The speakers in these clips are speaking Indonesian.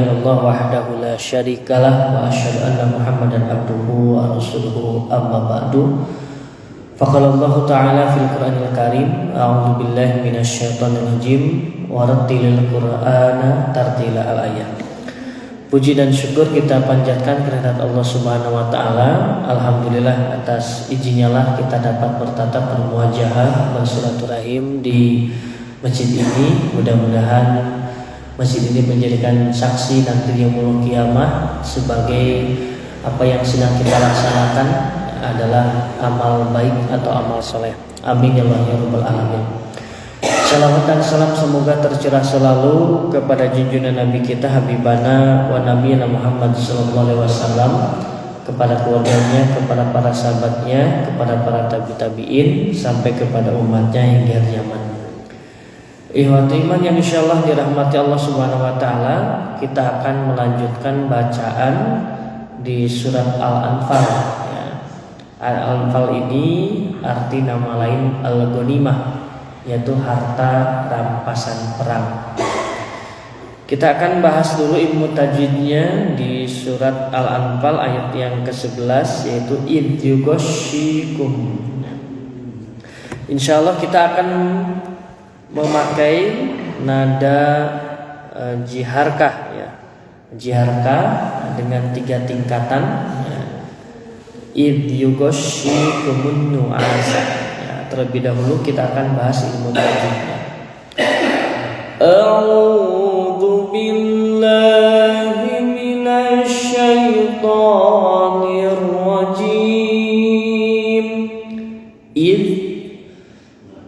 illallah wahdahu la syarikalah wa asyhadu anna Muhammadan abduhu wa rasuluhu amma ba'du. Faqala Allah Ta'ala fil Qur'anil Karim, a'udzu billahi minasyaitonir rajim wa rattilil Qur'ana tartila al-ayat. Puji dan syukur kita panjatkan kehadirat Allah Subhanahu wa taala. Alhamdulillah atas izinnya lah kita dapat bertatap bermuajahah bersilaturahim di masjid ini. Mudah-mudahan masjid ini menjadikan saksi nanti di yaumul qiyamah sebagai apa yang sedang kita laksanakan adalah amal baik atau amal soleh. Amin ya rabbal alamin. Salawat dan salam semoga tercurah selalu kepada junjungan Nabi kita Habibana wa Nabiyana Muhammad sallallahu alaihi wasallam, kepada keluarganya, kepada para sahabatnya, kepada para tabi'in sampai kepada umatnya hingga akhir zaman. Ikhwati iman yang insyaallah dirahmati Allah Subhanahu wa taala, kita akan melanjutkan bacaan di surat Al-Anfal ya. Al-Anfal ini arti nama lain Al-Ghanimah, yaitu harta rampasan perang. Kita akan bahas dulu ilmu tajwidnya di surat Al-Anfal ayat yang ke-11, yaitu id yughashshikum. Insyaallah kita akan memakai nada jiharkah ya. Jiharkah dengan 3 tingkatan ya. Id yughashshikumun nu'asa. Terlebih dahulu kita akan bahas ilmu tajwidnya. A'udzu billahi minasy syaithanir rajim. Id,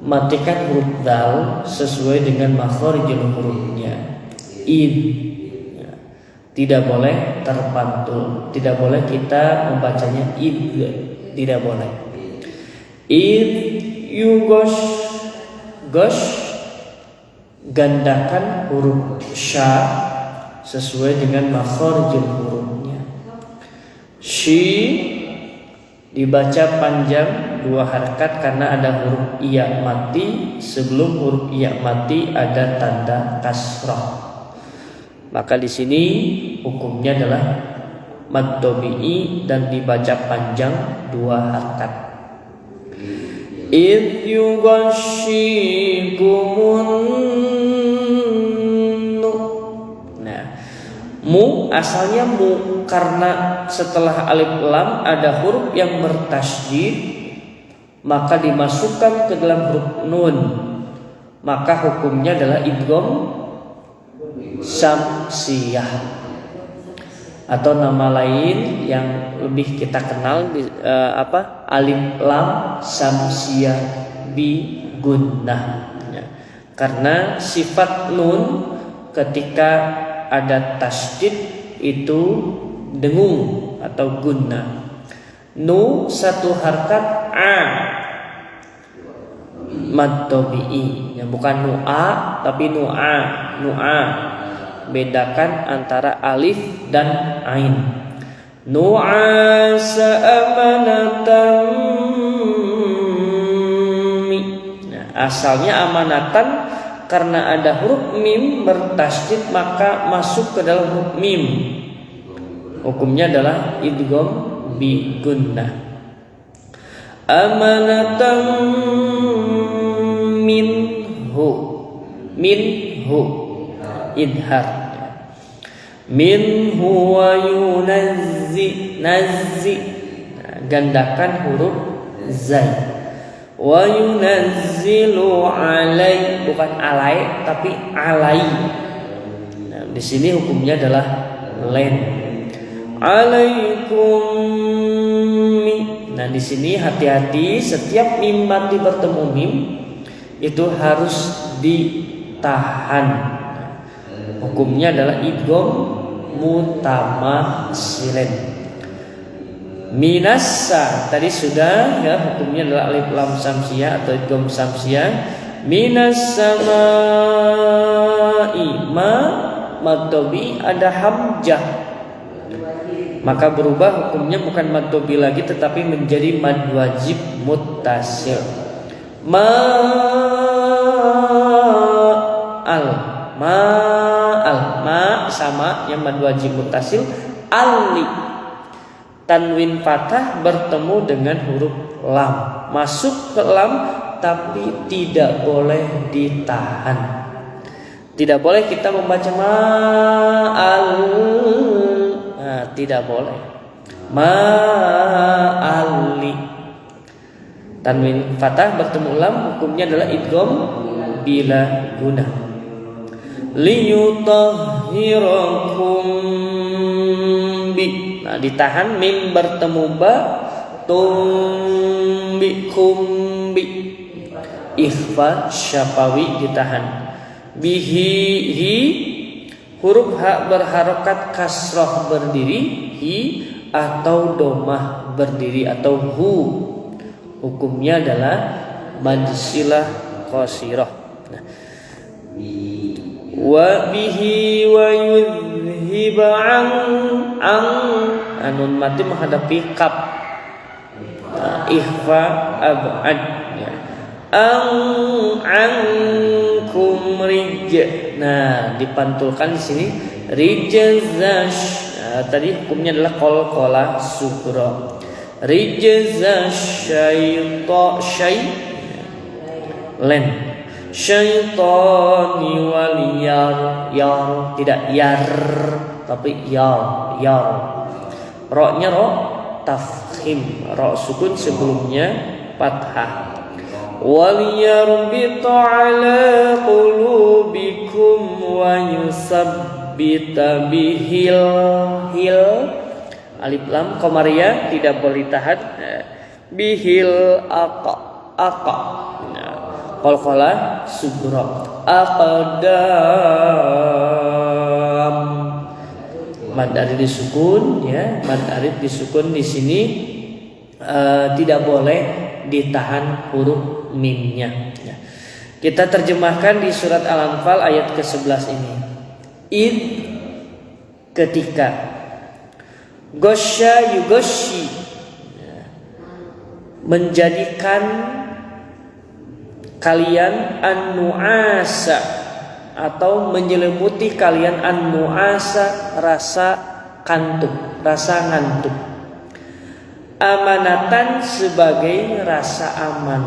matikan huruf dal sesuai dengan makharijul hurufnya. Id ya. Tidak boleh terpantul, tidak boleh kita membacanya id, tidak boleh. Id gosh, gandakan huruf sya sesuai dengan makharijul hurufnya. Shi dibaca panjang 2 harakat karena ada huruf iya mati. Sebelum huruf iya mati ada tanda kasrah. Maka di sini hukumnya adalah mad tabi'i dan dibaca panjang 2 harakat. Id yughashshikumun. Nah, mu asalnya mu karena setelah alif lam ada huruf yang bertasydid, maka dimasukkan ke dalam huruf nun. Maka hukumnya adalah idgham samsiyah, atau nama lain yang lebih kita kenal alif lam samsiyah bi gunnah ya. Karena sifat nun ketika ada tasydid itu dengung atau gunnah. Nu 1 harakat a mad tabi'i ya, bukan nu a tapi nu a. Bedakan antara alif dan ain. Nu'asa amanatan. Nah, asalnya amanatan karena ada huruf mim bertasydid maka masuk ke dalam huruf mim. Hukumnya adalah idgham bi gunnah. Amanatan minhu idhar. Minhu wa yunazzi gandakan huruf zai. Wa yunazzilu alai, bukan alai tapi alai. Nah, di sini hukumnya adalah len. Alaikum. Nah, di sini hati-hati, setiap mim mati bertemu mim itu harus ditahan. Hukumnya adalah idgham mutamatsilen. Minassa tadi sudah ya, hukumnya adalah alif lam samsiyah atau idgham samsiyah. Minas samai ma mad tabi ada hamzah, maka berubah hukumnya bukan mad tabi lagi tetapi menjadi mad wajib muttasil. Ma'al ma sama yang mad wajib muttasil, ali tanwin fathah bertemu dengan huruf lam, masuk ke lam tapi tidak boleh ditahan. Tidak boleh kita membaca ma'al, nah, tidak boleh ma'ali. Tanwin fathah bertemu lam hukumnya adalah idgham bila guna. Liyutahhirakum bi, nah ditahan, mim bertemu ba, tumbikum bi, ikhfa syafawi ditahan. Bihi hi, huruf ha berharokat kasroh berdiri, hi atau domah berdiri atau hu, hukumnya adalah majsilah qasirah. Nah, wa bihi wa yudhiba an anun mati menghadapi kaf, ikhfa ab'ad ya. Ankum rij, nah dipantulkan di sini rijzash. Nah, tadi hukumnya adalah qalqalah sughra. Rijzash len syaitani wal yar, tidak yar tapi yar. Ro-nya ro tafkhim, ro sukun sebelumnya fathah. وَلْيَرْبِطَ عَلَى قُلُوبِكُمْ وَيُثَبِّتَ بِهِل alif lam qamariyah tidak boleh ditahan, bihil aqa qalqalah sughra aqdam, mad alif disukun ya, mad alif disukun di sini tidak boleh ditahan huruf mimnya. Kita terjemahkan di surat Al-Anfal ayat ke-11 ini. Id ketika, gosya yugoshi menjadikan kalian an-nu'asa atau menyelimuti kalian an-nu'asa rasa kantuk, rasa ngantuk. Amanatan sebagai rasa aman,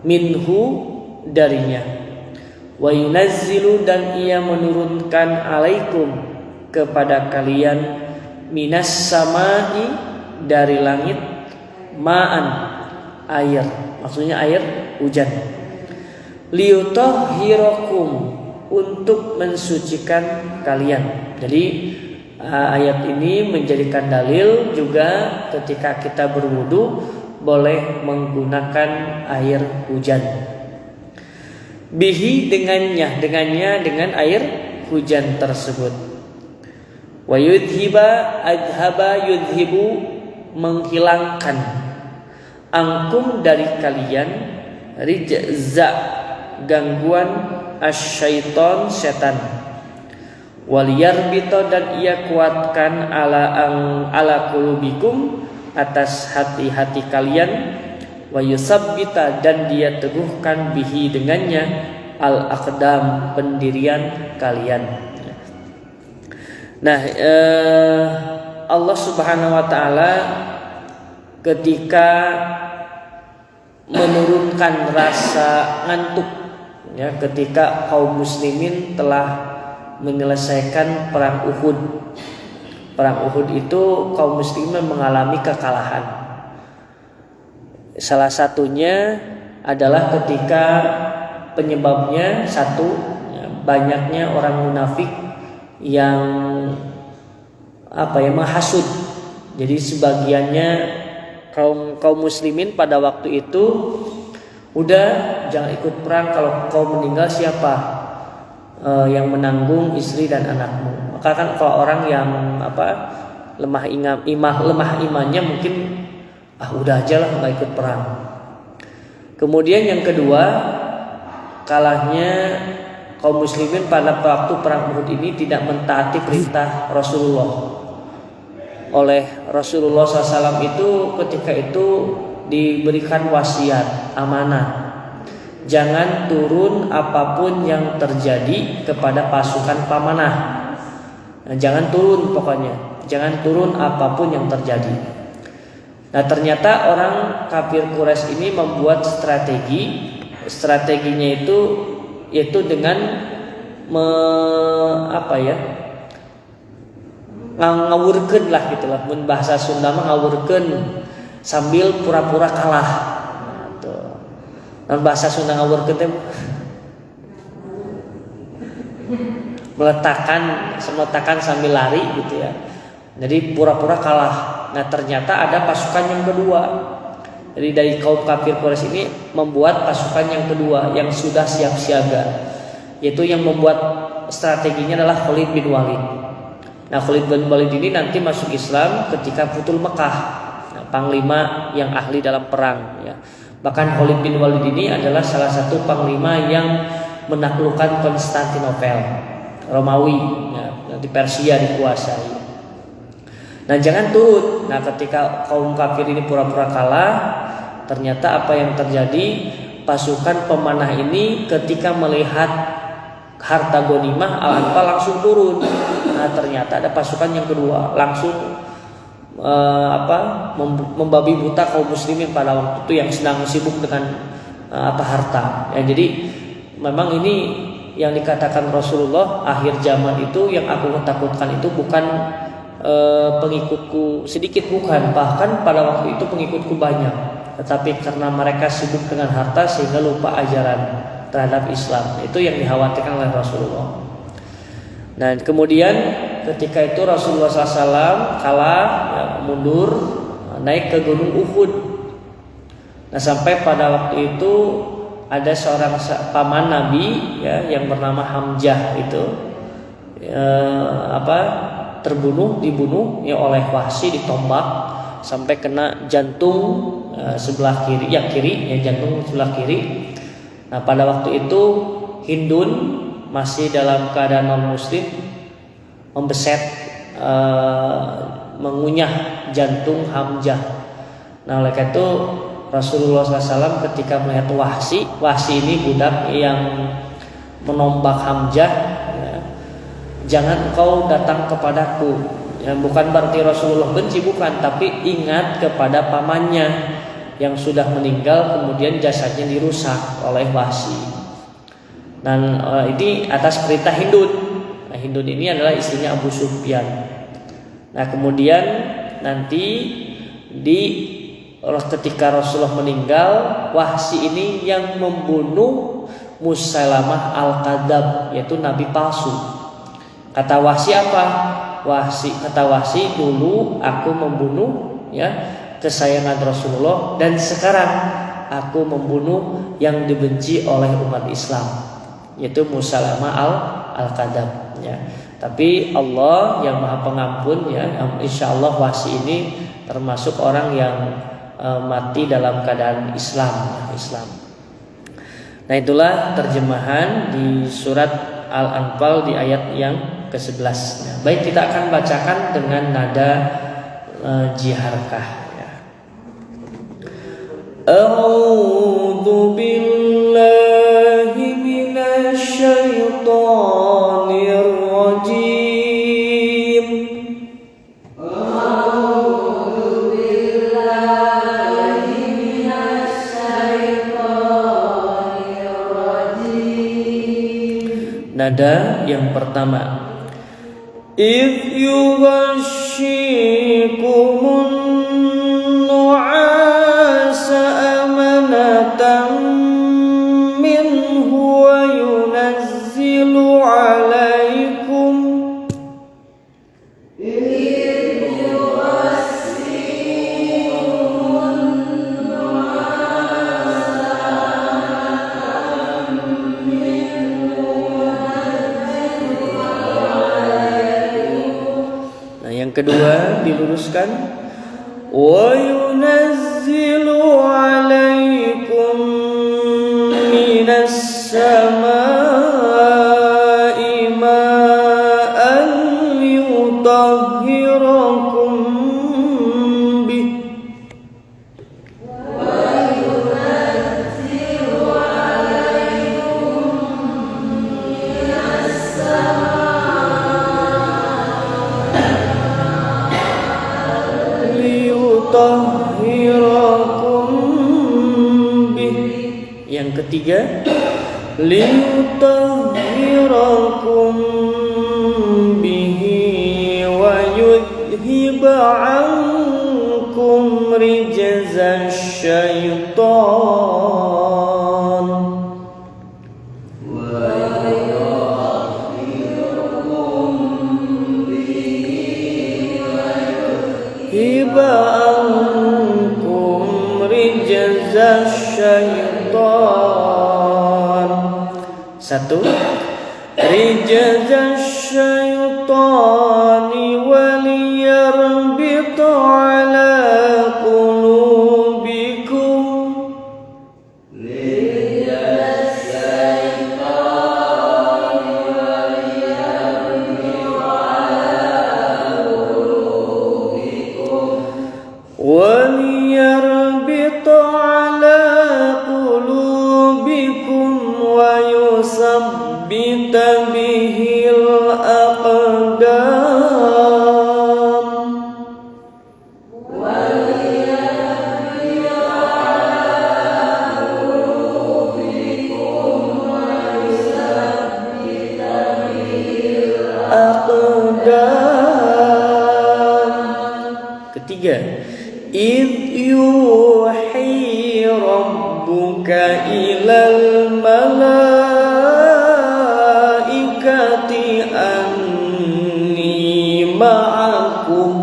minhu darinya, wa yunazzilu dan ia menurunkan alaikum kepada kalian minas samai dari langit, ma'an air, maksudnya air hujan, liyutahhirakum untuk mensucikan kalian. Jadi ayat ini menjadikan dalil juga ketika kita berwudu boleh menggunakan air hujan. Bihi dengannya dengan air hujan tersebut. Wa yudhiba adhaba yudhibu menghilangkan, angkum dari kalian, rijza gangguan, asyaiton setan. Waliyarbito dan ia kuatkan ala qulubikum atas hati-hati kalian, wa yusabbita dan dia teguhkan bihi dengannya al aqdam pendirian kalian. Nah, Allah Subhanahu wa taala ketika menurunkan rasa ngantuk ya, ketika kaum muslimin telah menyelesaikan perang Uhud. Perang Uhud itu kaum muslimin mengalami kekalahan. Salah satunya adalah ketika penyebabnya satu, banyaknya orang munafik yang menghasut. Jadi sebagiannya kaum muslimin pada waktu itu udah jangan ikut perang, kalau kau meninggal siapa yang menanggung istri dan anakmu. Maka kan kalau orang yang lemah imannya mungkin udah aja lah nggak ikut perang. Kemudian yang kedua, kalahnya kaum muslimin pada waktu perang Uhud ini tidak mentaati perintah Rasulullah. Oleh Rasulullah SAW itu ketika itu diberikan wasiat amanah, jangan turun apapun yang terjadi kepada pasukan pamanah. Nah, jangan turun pokoknya, jangan turun apapun yang terjadi. Nah, ternyata orang kafir Quraisy ini membuat strateginya itu yaitu dengan ngawurkeun lah gitulah, mun bahasa Sunda mah ngawurkeun sambil pura-pura kalah. Dan bahasa Sunda ngawurkeun teh meletakkan sambil lari gitu ya. Jadi pura-pura kalah. Nah, ternyata ada pasukan yang kedua. Jadi dari kaum kafir Quraisy ini membuat pasukan yang kedua yang sudah siap siaga, yaitu yang membuat strateginya adalah Khalid bin Walid. Nah, Khalid bin Walid ini nanti masuk Islam ketika Futul Mekah. Nah, panglima yang ahli dalam perang ya. Bahkan Khalid bin Walid ini adalah salah satu panglima yang menaklukkan Konstantinopel Romawi ya, di Persia dikuasai. Nah, jangan turun. Nah, ketika kaum kafir ini pura-pura kalah, ternyata apa yang terjadi? Pasukan pemanah ini ketika melihat harta ghanimah Al-Anfal langsung turun. Nah, ternyata ada pasukan yang kedua langsung membabi buta kaum muslimin pada waktu itu yang sedang sibuk dengan harta. Ya, jadi memang ini yang dikatakan Rasulullah, akhir zaman itu yang aku takutkan itu bukan pengikutku sedikit, bukan, bahkan pada waktu itu pengikutku banyak, tetapi karena mereka sibuk dengan harta sehingga lupa ajaran terhadap Islam. Itu yang dikhawatirkan oleh Rasulullah. Nah, kemudian ketika itu Rasulullah SAW kalah ya, mundur naik ke Gunung Uhud. Nah, sampai pada waktu itu ada seorang paman Nabi ya, yang bernama Hamzah itu dibunuh ya oleh Wahsy, ditombak sampai kena jantung sebelah kiri ya jantung sebelah kiri. Nah, pada waktu itu Hindun masih dalam keadaan non muslim membeset mengunyah jantung Hamzah. Nah, oleh karena itu Rasulullah SAW ketika melihat Wahsy ini budak yang menombak Hamzah, jangan engkau datang kepadaku. Ya, bukan berarti Rasulullah benci, bukan, tapi ingat kepada pamannya yang sudah meninggal kemudian jasadnya dirusak oleh Wahsy. Dan ini atas perintah Hindun. Nah, Hindun ini adalah istrinya Abu Sufyan. Nah, kemudian nanti ketika Rasulullah meninggal, Wahsy ini yang membunuh Musailamah Al-Kadzab, yaitu nabi palsu. Kata Wahsy apa? Kata Wahsy, dulu aku membunuh ya kesayangan Rasulullah, dan sekarang aku membunuh yang dibenci oleh umat Islam, yaitu Musailamah Al-Kadzab ya. Tapi Allah yang Maha Pengampun ya, insyaallah Wahsy ini termasuk orang yang mati dalam keadaan Islam. Nah, itulah terjemahan di surat Al-Anfal di ayat yang ke-11. Nah, baik, kita akan bacakan dengan nada jiharkah ya. A'udzu billahi minasy syaithanir rajim. Nada yang pertama, idh yughashshikumun nu'asa amanatan minhu wa yunazzilu 'alaikum kedua diluruskan, wa yunazzilu 'alaikum minas samaa'i ma'an yutahhirakum bih. Wa yunazzilu 'alaikum ketiga, liyutahhirakum bihi wa yudhiba ankum rijzasy syaitan. Hiba ankum rijzasy syaitan. Satu, rijzasy syaitani waliyarbit ala qulubikum. وَلِيَرْبِطَ عَلَى قُلُوبِكُمْ وَيُثَبِّتَ بِهِ الْأَقْدَامَ. Ketiga, idh yuhi rabbuka ilal malaikati anni ma'akum.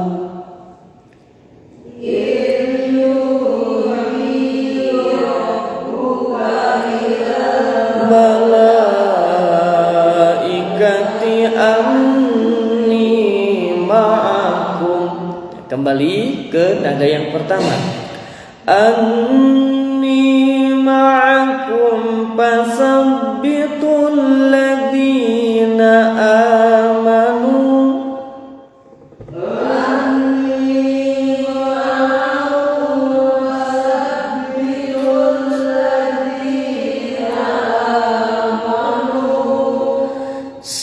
Malaikati anni ma'akum. Kembali ke nada yang pertama. Anni ma'akum fasabbitul ladzina amanu.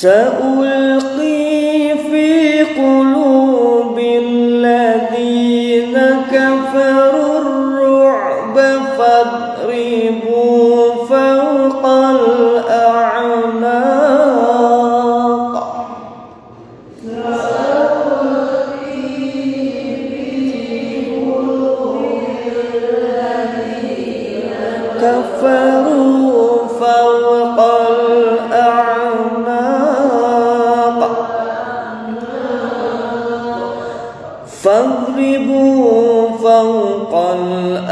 Sa'ulqi fi qulubil ladzina kafaru ar-ru'ba fadribu fawqal a'naq. Kafaru fawqal a'naq. Fadribu fawqal